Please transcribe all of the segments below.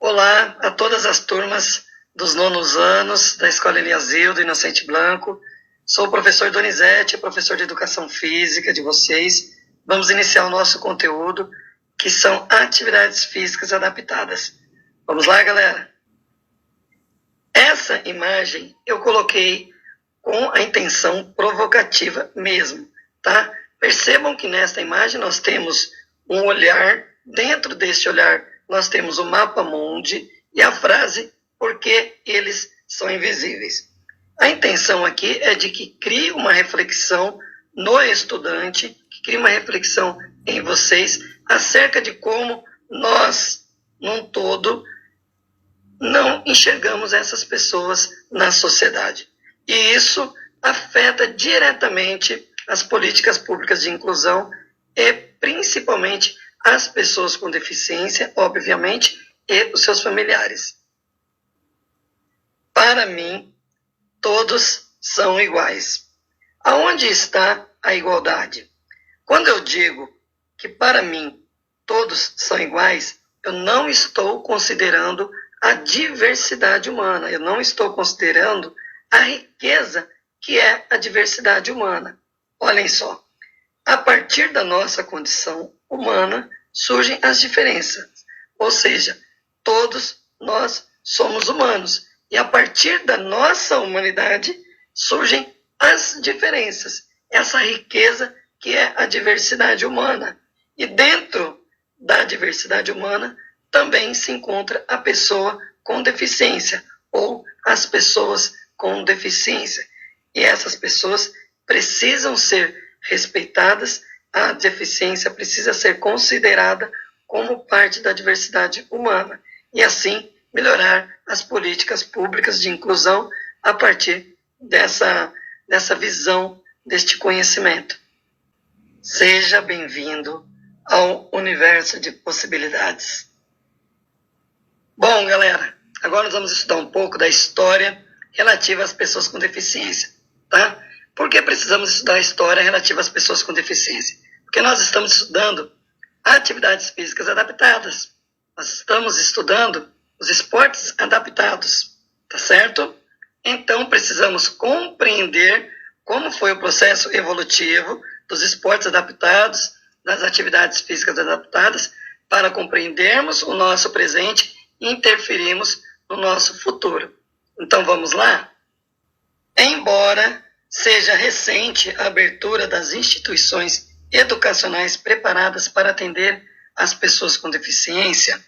Olá a todas as turmas dos nonos anos da Escola Eliasildo Inocente Blanco. Sou o professor Donizete, professor de Educação Física de vocês. Vamos iniciar o nosso conteúdo, que são atividades físicas adaptadas. Vamos lá, galera? Essa imagem eu coloquei com a intenção provocativa mesmo, tá? Percebam que nesta imagem nós temos um olhar, dentro deste olhar nós temos o mapa mundi e a frase "por que eles são invisíveis". A intenção aqui é de que crie uma reflexão no estudante, que crie uma reflexão em vocês acerca de como nós, num todo, não enxergamos essas pessoas na sociedade. E isso afeta diretamente as políticas públicas de inclusão e principalmente as pessoas com deficiência, obviamente, e os seus familiares. Para mim, todos são iguais. Aonde está a igualdade? Quando eu digo que para mim todos são iguais, eu não estou considerando a diversidade humana, eu não estou considerando a riqueza que é a diversidade humana. Olhem só, a partir da nossa condição humana surgem as diferenças, ou seja, todos nós somos humanos, e a partir da nossa humanidade surgem as diferenças, essa riqueza que é a diversidade humana. E dentro da diversidade humana também se encontra a pessoa com deficiência, ou as pessoas com deficiência. E essas pessoas precisam ser respeitadas, a deficiência precisa ser considerada como parte da diversidade humana, e assim melhorar as políticas públicas de inclusão a partir dessa visão, deste conhecimento. Seja bem-vindo ao universo de possibilidades. Bom, galera, agora nós vamos estudar um pouco da história relativa às pessoas com deficiência, tá? Por que precisamos estudar a história relativa às pessoas com deficiência? Porque nós estamos estudando atividades físicas adaptadas. Nós estamos estudando os esportes adaptados, tá certo? Então, precisamos compreender como foi o processo evolutivo dos esportes adaptados, das atividades físicas adaptadas, para compreendermos o nosso presente e interferirmos no nosso futuro. Então, vamos lá? Embora seja recente a abertura das instituições educacionais preparadas para atender as pessoas com deficiência,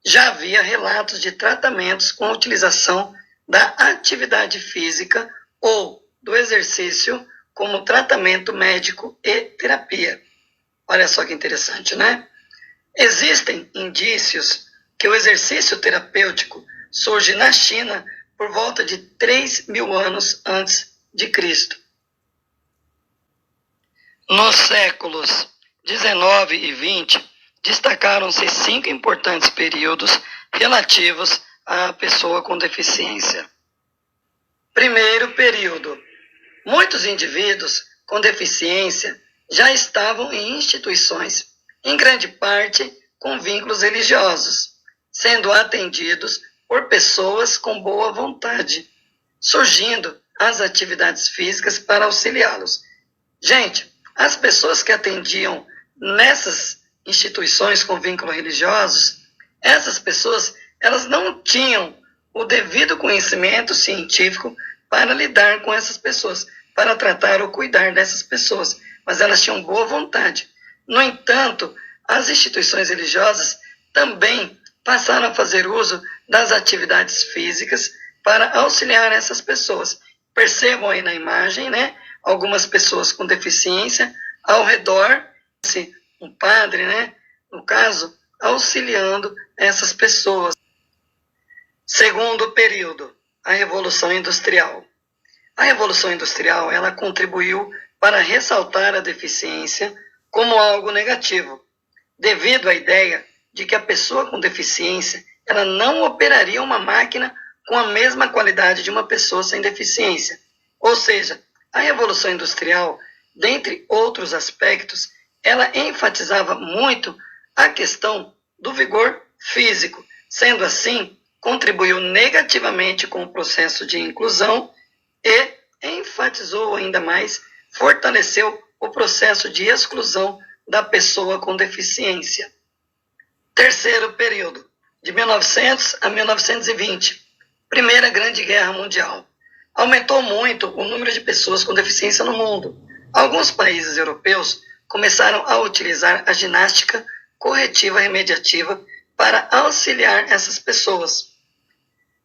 já havia relatos de tratamentos com a utilização da atividade física ou do exercício como tratamento médico e terapia. Olha só que interessante, né? Existem indícios que o exercício terapêutico surge na China por volta de 3.000 anos antes de Cristo. Nos séculos 19 e 20, destacaram-se 5 importantes períodos relativos à pessoa com deficiência. Primeiro período. Muitos indivíduos com deficiência já estavam em instituições, em grande parte com vínculos religiosos, sendo atendidos por pessoas com boa vontade, surgindo as atividades físicas para auxiliá-los. Gente, as pessoas que atendiam nessas instituições com vínculos religiosos, essas pessoas, elas não tinham o devido conhecimento científico para lidar com essas pessoas, para tratar ou cuidar dessas pessoas, mas elas tinham boa vontade. No entanto, as instituições religiosas também passaram a fazer uso das atividades físicas para auxiliar essas pessoas. Percebam aí na imagem, né? Algumas pessoas com deficiência ao redor, um padre, né? No caso, auxiliando essas pessoas. Segundo período, a Revolução Industrial. A Revolução Industrial, ela contribuiu para ressaltar a deficiência como algo negativo, devido à ideia de que a pessoa com deficiência, ela não operaria uma máquina com a mesma qualidade de uma pessoa sem deficiência. Ou seja, a Revolução Industrial, dentre outros aspectos, ela enfatizava muito a questão do vigor físico, Sendo assim, contribuiu negativamente com o processo de inclusão e enfatizou ainda mais, fortaleceu o processo de exclusão da pessoa com deficiência. Terceiro período, de 1900 a 1920, Primeira Grande Guerra Mundial. Aumentou muito o número de pessoas com deficiência no mundo. Alguns países europeus começaram a utilizar a ginástica corretiva remediativa para auxiliar essas pessoas.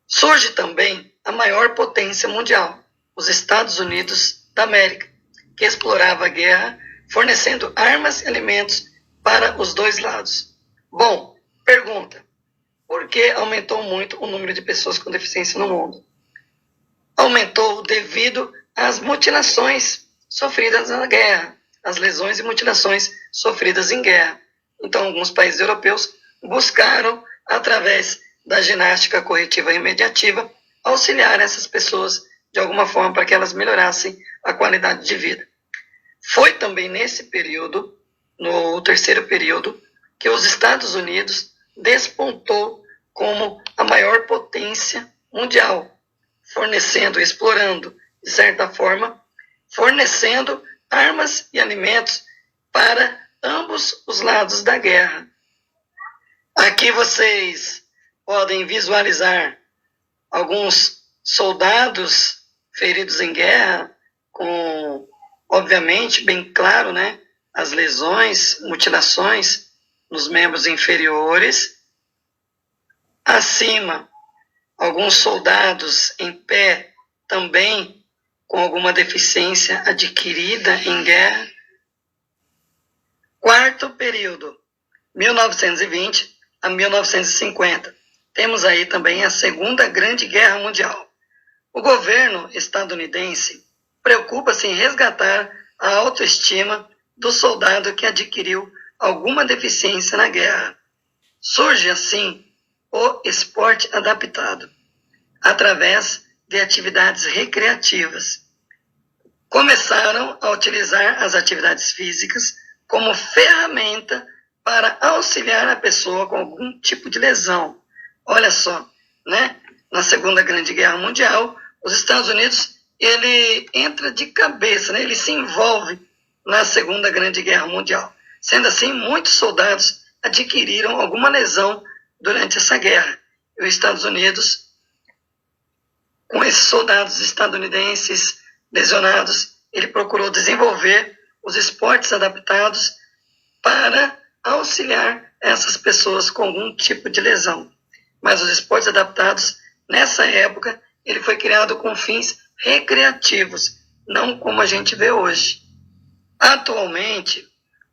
Surge também a maior potência mundial, os Estados Unidos da América, que explorava a guerra, fornecendo armas e alimentos para os dois lados. Bom, pergunta: por que aumentou muito o número de pessoas com deficiência no mundo? Aumentou devido às mutilações sofridas na guerra, as lesões e mutilações sofridas em guerra. Então, alguns países europeus buscaram, através da ginástica corretiva remediativa, auxiliar essas pessoas de alguma forma para que elas melhorassem a qualidade de vida. Foi também nesse período, no terceiro período, que os Estados Unidos despontou como a maior potência mundial, fornecendo, explorando, de certa forma, fornecendo armas e alimentos para ambos os lados da guerra. Aqui vocês podem visualizar alguns soldados feridos em guerra, com, obviamente, bem claro, né, as lesões, mutilações nos membros inferiores. Acima, alguns soldados em pé, também com alguma deficiência adquirida em guerra. Quarto período, 1920 a 1950. Temos aí também a Segunda Grande Guerra Mundial. O governo estadunidense preocupa-se em resgatar a autoestima do soldado que adquiriu alguma deficiência na guerra. Surge assim o esporte adaptado, através de atividades recreativas. Começaram a utilizar as atividades físicas como ferramenta para auxiliar a pessoa com algum tipo de lesão. Olha só, né? Na Segunda Grande Guerra Mundial, os Estados Unidos, ele entra de cabeça, né? Ele se envolve na Segunda Grande Guerra Mundial. Sendo assim, muitos soldados adquiriram alguma lesão durante essa guerra. E os Estados Unidos, com esses soldados estadunidenses lesionados, ele procurou desenvolver os esportes adaptados para auxiliar essas pessoas com algum tipo de lesão. Mas os esportes adaptados, nessa época, ele foi criado com fins recreativos, não como a gente vê hoje. Atualmente,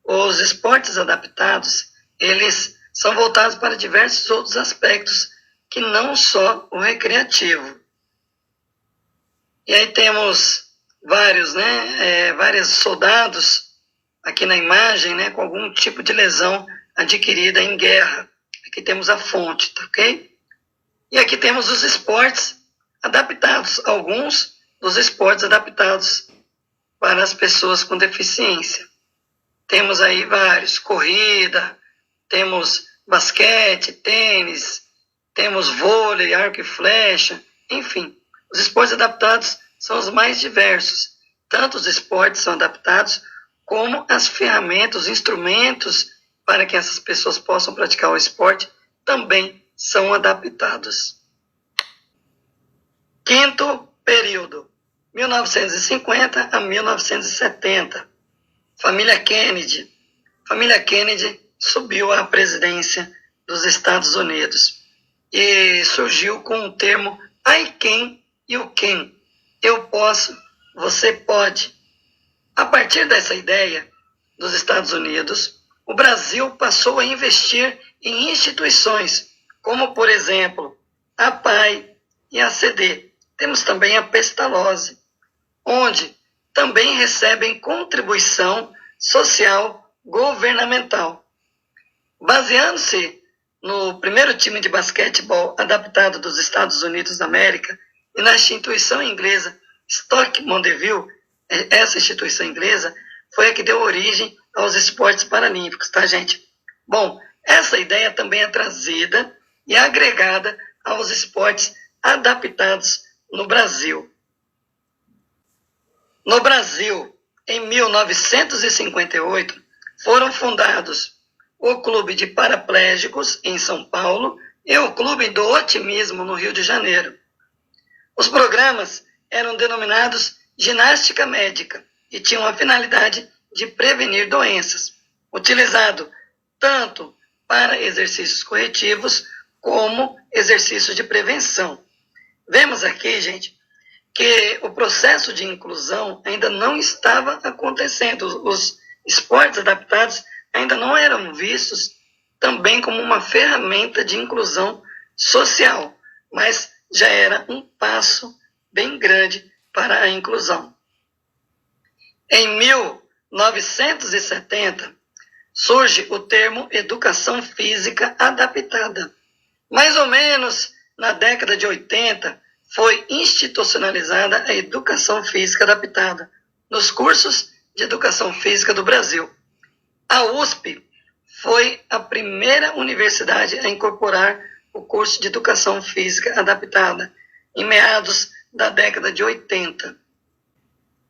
os esportes adaptados, eles são voltados para diversos outros aspectos, que não só o recreativo. E aí temos vários soldados aqui na imagem, né, com algum tipo de lesão adquirida em guerra. Aqui temos a fonte, tá ok? E aqui temos os esportes adaptados, alguns dos esportes adaptados para as pessoas com deficiência. Temos aí vários: corrida, temos basquete, tênis, temos vôlei, arco e flecha, enfim. Os esportes adaptados são os mais diversos. Tanto os esportes são adaptados, como as ferramentas, os instrumentos para que essas pessoas possam praticar o esporte também são adaptados. Quinto período, 1950 a 1970. Família Kennedy. Família Kennedy subiu à presidência dos Estados Unidos e surgiu com o termo I can, you can. Eu posso, você pode. A partir dessa ideia dos Estados Unidos, o Brasil passou a investir em instituições, como, por exemplo, a PAI e a CD. Temos também a Pestalozzi, onde também recebem contribuição social governamental. Baseando-se no primeiro time de basquetebol adaptado dos Estados Unidos da América e na instituição inglesa Stoke Mandeville, essa instituição inglesa foi a que deu origem aos esportes paralímpicos, tá, gente? Bom, essa ideia também é trazida e agregada aos esportes adaptados no Brasil. No Brasil, em 1958, foram fundados o Clube de Paraplégicos, em São Paulo, e o Clube do Otimismo, no Rio de Janeiro. Os programas eram denominados ginástica médica e tinham a finalidade de prevenir doenças, utilizado tanto para exercícios corretivos como exercícios de prevenção. Vemos aqui, gente, que o processo de inclusão ainda não estava acontecendo. Os esportes adaptados ainda não eram vistos também como uma ferramenta de inclusão social, mas já era um passo bem grande para a inclusão. Em 1970, surge o termo educação física adaptada. Mais ou menos na década de 80, foi institucionalizada a educação física adaptada nos cursos de educação física do Brasil. A USP foi a primeira universidade a incorporar o curso de educação física adaptada, em meados da década de 80.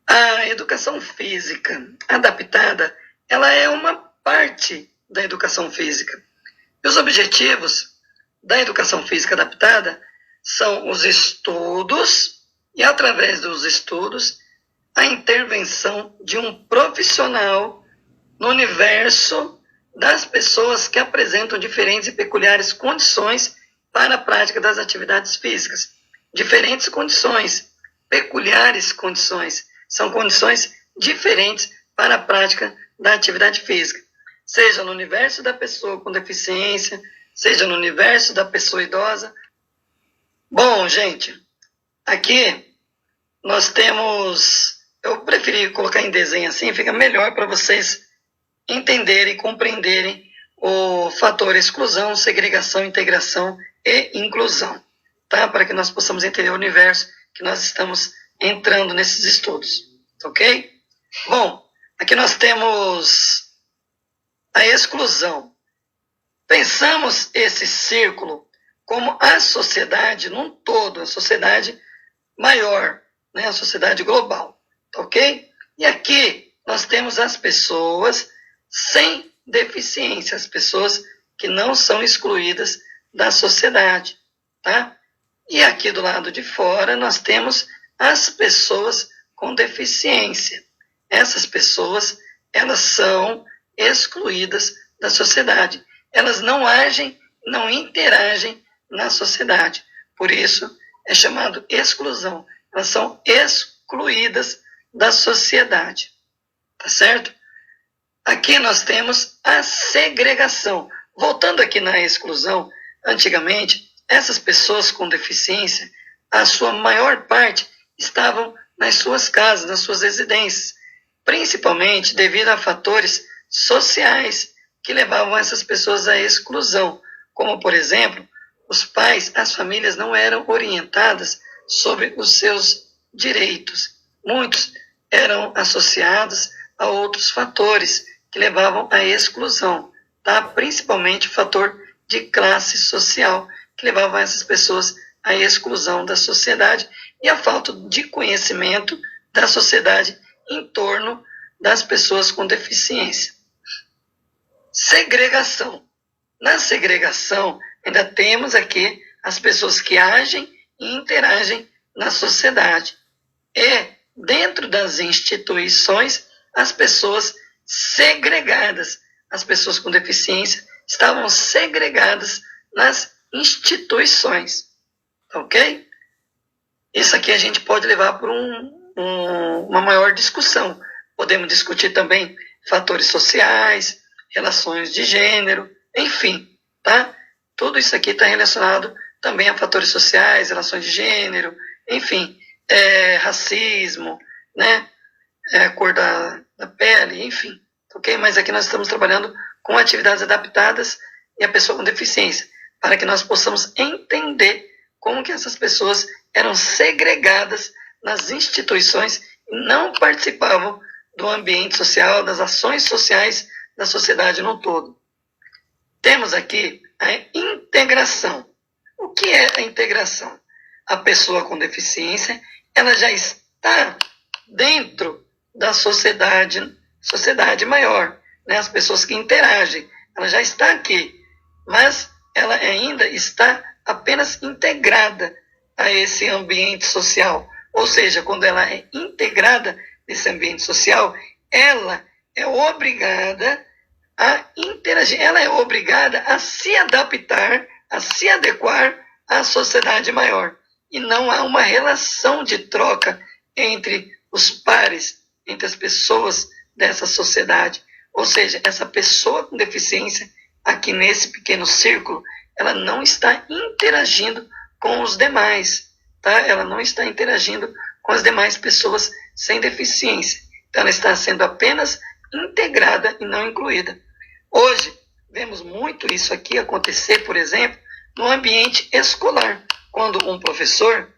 A educação física adaptada, ela é uma parte da educação física. E os objetivos da educação física adaptada são os estudos e, através dos estudos, a intervenção de um profissional no universo das pessoas que apresentam diferentes e peculiares condições para a prática das atividades físicas. Diferentes condições, peculiares condições, são condições diferentes para a prática da atividade física, seja no universo da pessoa com deficiência, seja no universo da pessoa idosa. Bom, gente, aqui nós temos, eu preferi colocar em desenho assim, fica melhor para vocês entenderem e compreenderem o fator exclusão, segregação, integração e inclusão, tá? Para que nós possamos entender o universo que nós estamos entrando nesses estudos, ok? Bom, aqui nós temos a exclusão. Pensamos esse círculo como a sociedade num todo, a sociedade maior, né? A sociedade global, ok? E aqui nós temos as pessoas sem deficiência, as pessoas que não são excluídas da sociedade, tá? E aqui do lado de fora nós temos as pessoas com deficiência. Essas pessoas, elas são excluídas da sociedade. Elas não agem, não interagem na sociedade. Por isso é chamado exclusão. Elas são excluídas da sociedade. Tá certo? Aqui nós temos a segregação. Voltando aqui na exclusão, antigamente, essas pessoas com deficiência, a sua maior parte estavam nas suas casas, nas suas residências, principalmente devido a fatores sociais que levavam essas pessoas à exclusão, como, por exemplo, os pais, as famílias não eram orientadas sobre os seus direitos. Muitos eram associados a outros fatores que levavam à exclusão, tá? Principalmente o fator de classe social, que levavam essas pessoas à exclusão da sociedade e a falta de conhecimento da sociedade em torno das pessoas com deficiência. Segregação. Na segregação, ainda temos aqui as pessoas que agem e interagem na sociedade. E, dentro das instituições, as pessoas segregadas, as pessoas com deficiência, estavam segregadas nas instituições. Ok? Isso aqui a gente pode levar para uma maior discussão. Podemos discutir também fatores sociais, relações de gênero, enfim, tá? Tudo isso aqui está relacionado também a fatores sociais, relações de gênero, enfim, racismo, né? Cor da pele, enfim, ok? Mas aqui nós estamos trabalhando com atividades adaptadas e a pessoa com deficiência, para que nós possamos entender como que essas pessoas eram segregadas nas instituições e não participavam do ambiente social, das ações sociais da sociedade no todo. Temos aqui a integração. O que é a integração? A pessoa com deficiência, ela já está dentro da sociedade maior, né? As pessoas que interagem, ela já está aqui, mas ela ainda está apenas integrada a esse ambiente social. Ou seja, quando ela é integrada nesse ambiente social, ela é obrigada a interagir, ela é obrigada a se adaptar, a se adequar à sociedade maior. E não há uma relação de troca entre os pares, entre as pessoas dessa sociedade. Ou seja, essa pessoa com deficiência, aqui nesse pequeno círculo, ela não está interagindo com os demais, tá? Ela não está interagindo com as demais pessoas sem deficiência. Então, ela está sendo apenas integrada e não incluída. Hoje, vemos muito isso aqui acontecer, por exemplo, no ambiente escolar, quando um professor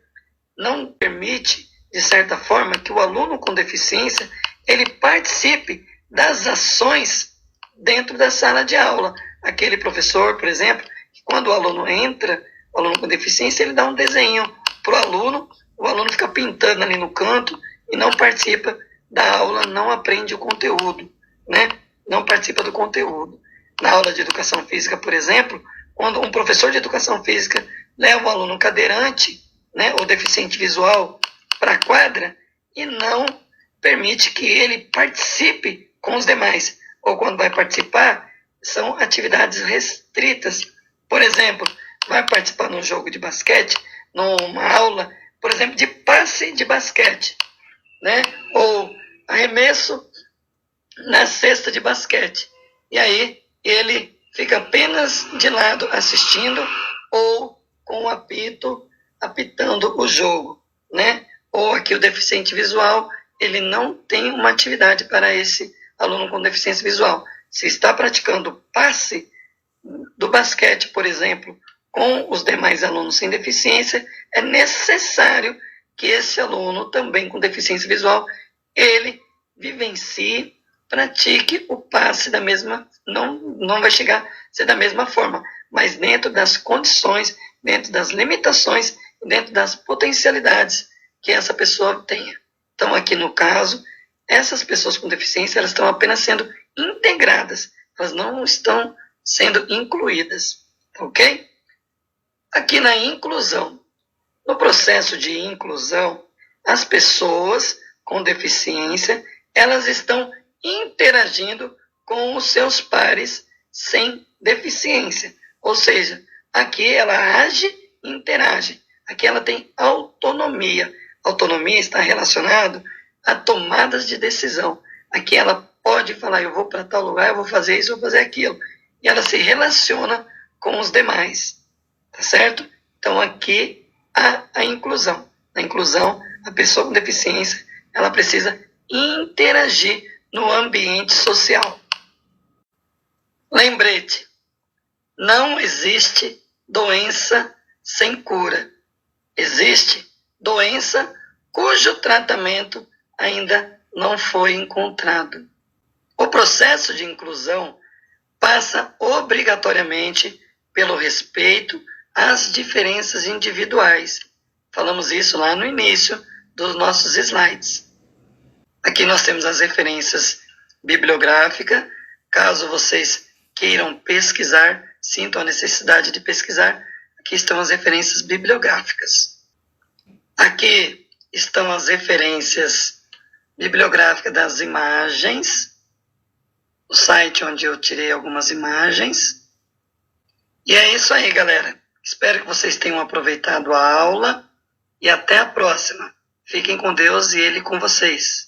não permite, de certa forma, que o aluno com deficiência ele participe das ações dentro da sala de aula. Aquele professor, por exemplo, que quando o aluno entra, o aluno com deficiência, ele dá um desenho para o aluno fica pintando ali no canto e não participa da aula, não aprende o conteúdo, né? Não participa do conteúdo. Na aula de educação física, por exemplo, quando um professor de educação física leva o aluno cadeirante, né, ou deficiente visual para a quadra e não permite que ele participe com os demais, ou quando vai participar, são atividades restritas. Por exemplo, vai participar num jogo de basquete, numa aula, por exemplo, de passe de basquete, né, ou arremesso na cesta de basquete. E aí ele fica apenas de lado assistindo ou com o apito apitando o jogo, né? Ou aqui o deficiente visual, ele não tem uma atividade para esse aluno com deficiência visual. Se está praticando passe do basquete, por exemplo, com os demais alunos sem deficiência, é necessário que esse aluno também com deficiência visual, ele vivencie, pratique o passe da mesma, não vai chegar a ser da mesma forma, mas dentro das condições, dentro das limitações, dentro das potencialidades que essa pessoa tenha. Então, aqui no caso, essas pessoas com deficiência, elas estão apenas sendo integradas, elas não estão sendo incluídas, ok? Aqui na inclusão, no processo de inclusão, as pessoas com deficiência, elas estão interagindo com os seus pares sem deficiência. Ou seja, aqui ela age e interage. Aqui ela tem autonomia. Autonomia está relacionado a tomadas de decisão. Aqui ela pode falar, eu vou para tal lugar, eu vou fazer isso, eu vou fazer aquilo. E ela se relaciona com os demais. Tá certo? Então aqui há a inclusão. Na inclusão, a pessoa com deficiência, ela precisa interagir no ambiente social. Lembrete, não existe doença sem cura. Existe doença cujo tratamento ainda não foi encontrado. O processo de inclusão passa obrigatoriamente pelo respeito às diferenças individuais. Falamos isso lá no início dos nossos slides. Aqui nós temos as referências bibliográficas. Caso vocês queiram pesquisar, sintam a necessidade de pesquisar, aqui estão as referências bibliográficas. Aqui estão as referências bibliográficas das imagens, o site onde eu tirei algumas imagens. E é isso aí, galera. Espero que vocês tenham aproveitado a aula e até a próxima. Fiquem com Deus e Ele com vocês.